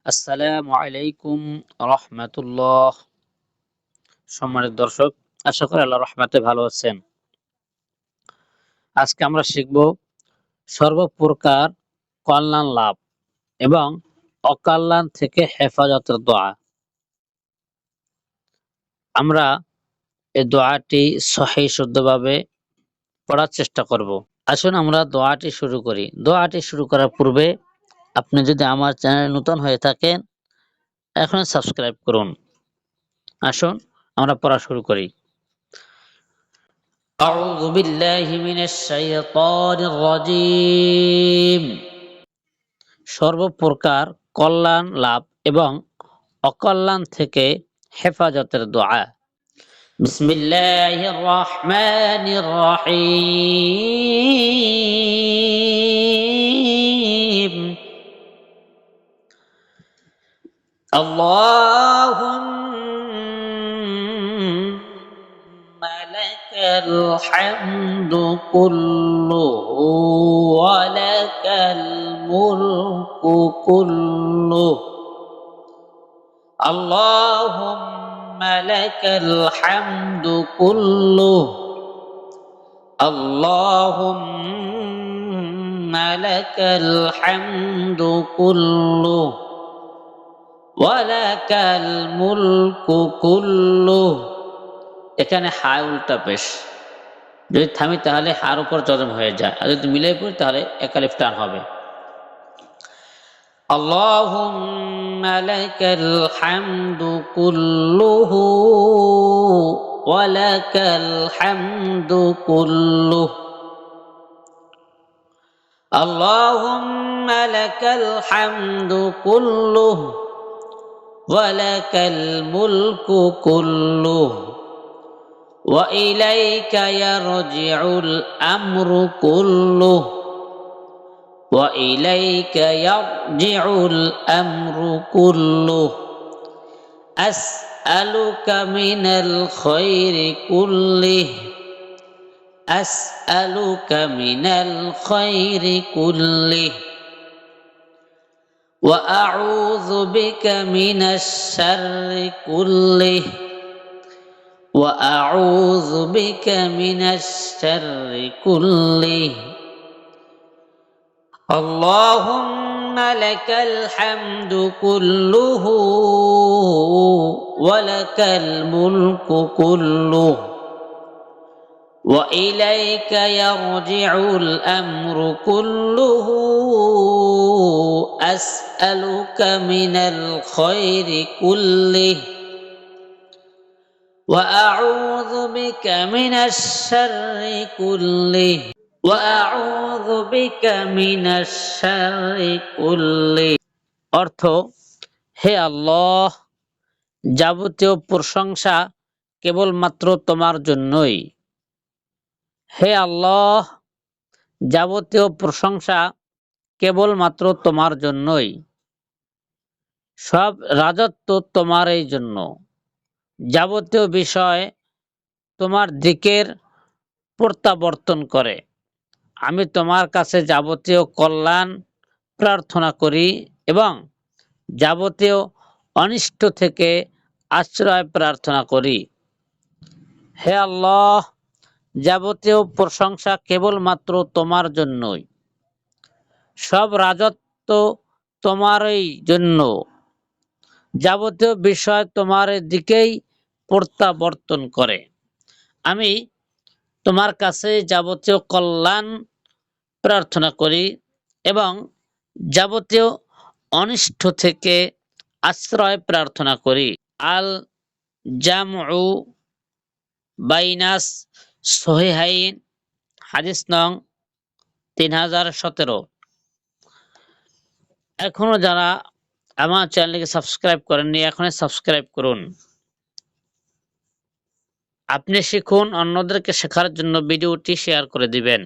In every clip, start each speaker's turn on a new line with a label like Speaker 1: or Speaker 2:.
Speaker 1: আসসালামু আলাইকুম রহমতুল্লাহ। সম্মানিত দর্শক, আশা করি আল্লাহ রহমতে ভালো আছেন। আজকে আমরা শিখব সর্বপ্রকার কল্যাণ লাভ এবং অকল্যাণ থেকে হেফাজতের দোয়া। আমরা এই দোয়াটি সহিহ শুদ্ধভাবে পড়ার চেষ্টা করব। আসুন আমরা দোয়াটি শুরু করি। দোয়াটি শুরু করার পূর্বে আপনি যদি আমার চ্যানেল নতুন হয়ে থাকেন, এখন সাবস্ক্রাইব করুন। আসুন আমরা পড়া শুরু করি। أعوذ بالله من الشيطان الرجيم। সর্বপ্রকার কল্যাণ লাভ এবং অকল্যাণ থেকে হেফাজতের দোয়া। বিসমিল্লাহির রহমানির রহিম। আল্লাহুম্মা লাকাল হামদু কুল্লুহু ওয়া লাকাল মুলকু কুল্লুহু। আল্লাহুম্মা লাকাল হামদু কুল্লুহু। আল্লাহুম্মা লাকাল হামদু কুল্লুহু ওয়া লাকাল মুলকু কুল্লুহু। এখানে হা উল্টা পেশ, যদি থামি তাহলে হার উপর জজম হয়ে যায়, আর যদি মিলাই পড়ি তাহলে একালিফ টান হবে। আল্লাহুম্মা লাকাল হামদু কুল্লুহু ওয়া লাকাল হামদু কুল্লুহু। আল্লাহুম্মা লাকাল হামদু কুল্লুহু ওয়া লাকাল মুলকু কুল্লুহু ওয়া ইলাইকা ইয়ারজিউল আমরু কুল্লুহু ওয়া ইলাইকা ইয়ারজিউল আমরু কুল্লুহু। আসআলুকা মিনাল খায়রি কুল্লিহি। আসআলুকা মিনাল খায়রি কুল্লিহি ওয়া আউযু বিকা মিনাশ শাররি কুল্লিহি ওয়া আউযু বিকা মিনাশ শাররি কুল্লিহি। আল্লাহুম্মা লাকাল হামদু কুল্লুহু ওয়া লাকাল মুলকু কুল্লুহু ওয়া ইলাইকা ইয়ারজিউল আমরু কুল্লুহু। আসআলুকা মিনাল খায়রি কুল্লিহি ওয়া আউযু বিকা মিনাশ শাররি কুল্লিহি ওয়া আউযু বিকা মিনাশ শাররি কুল্লিহি। অর্থ: হে আল্লাহ, যাবতীয় প্রশংসা কেবলমাত্র তোমার জন্যই। হে আল্লাহ, যাবতীয় প্রশংসা কেবলমাত্র তোমার জন্যই। সব রাজত্ব তোমারই জন্য। যাবতীয় বিষয় তোমার দিকের প্রত্যাবর্তন করে। আমি তোমার কাছে যাবতীয় কল্যাণ প্রার্থনা করি এবং যাবতীয় অনিষ্ট থেকে আশ্রয় প্রার্থনা করি। হে আল্লাহ, যাবতীয় প্রশংসা কেবলমাত্র তোমার জন্যই। সব রাজত্ব তোমারই জন্য। যাবতীয় বিষয় তোমার দিকেই প্রত্যাবর্তন করে। আমি তোমার কাছে যাবতীয় কল্যাণ প্রার্থনা করি এবং যাবতীয় অনিষ্ট থেকে আশ্রয় প্রার্থনা করি। আল জামউ বাইনাস সহিহাইন, হাদিস নং 3017। এখনো যারা আমার চ্যানেলকে সাবস্ক্রাইব করেননি, এখনই সাবস্ক্রাইব করুন। আপনি শিখুন, অন্যদেরকে শেখার জন্য ভিডিওটি শেয়ার করে দিবেন।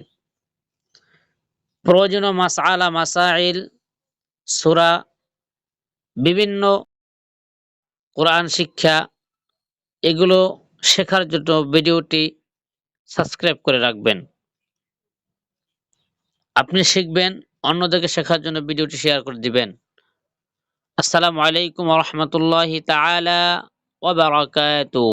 Speaker 1: প্রয়োজনীয় মাসআলা, মাসাইল, সূরা, বিভিন্ন কোরআন শিক্ষা, এগুলো শেখার জন্য ভিডিওটি সাবস্ক্রাইব করে রাখবেন। আপনি শিখবেন, অন্যদেরকে শেখার জন্য ভিডিওটি শেয়ার করে দিবেন। আসসালামু আলাইকুম ওয়া রাহমাতুল্লাহি তাআলা ওয়া বারাকাতুহু।